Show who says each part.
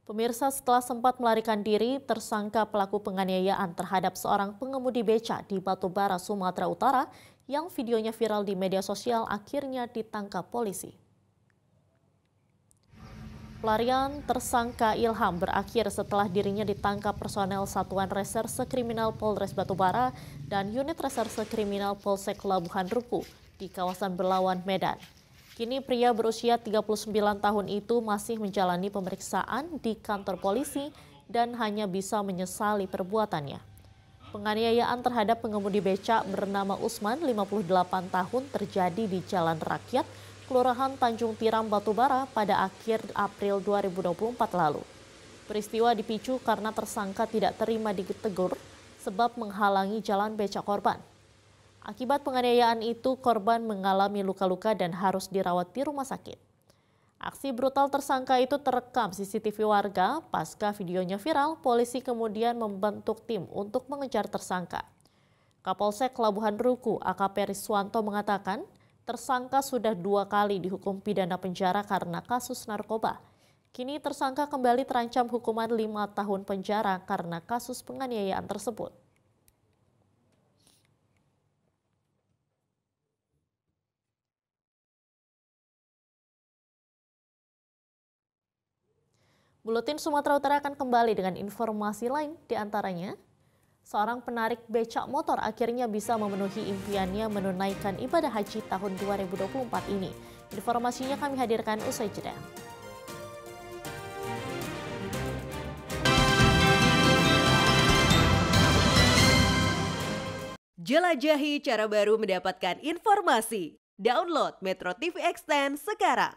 Speaker 1: Pemirsa, setelah sempat melarikan diri, tersangka pelaku penganiayaan terhadap seorang pengemudi beca di Batubara, Sumatera Utara yang videonya viral di media sosial akhirnya ditangkap polisi. Pelarian tersangka Ilham berakhir setelah dirinya ditangkap personel Satuan Reserse Kriminal Polres Batubara dan Unit Reserse Kriminal Polsek Labuhan Ruku di kawasan Belawan, Medan. Kini pria berusia 39 tahun itu masih menjalani pemeriksaan di kantor polisi dan hanya bisa menyesali perbuatannya. Penganiayaan terhadap pengemudi becak bernama Usman, 58 tahun, terjadi di Jalan Rakyat, Kelurahan Tanjung Tiram, Batubara pada akhir April 2024 lalu. Peristiwa dipicu karena tersangka tidak terima ditegur sebab menghalangi jalan becak korban. Akibat penganiayaan itu, korban mengalami luka-luka dan harus dirawat di rumah sakit. Aksi brutal tersangka itu terekam CCTV warga. Pasca videonya viral, polisi kemudian membentuk tim untuk mengejar tersangka. Kapolsek Labuhan Ruku AKP Riswanto mengatakan, tersangka sudah 2 kali dihukum pidana penjara karena kasus narkoba. Kini tersangka kembali terancam hukuman 5 tahun penjara karena kasus penganiayaan tersebut. Buletin Sumatera Utara akan kembali dengan informasi lain, diantaranya seorang penarik becak motor akhirnya bisa memenuhi impiannya menunaikan ibadah haji tahun 2024 ini. Informasinya kami hadirkan usai jeda.
Speaker 2: Jelajahi cara baru mendapatkan informasi. Download Metro TV Extend sekarang.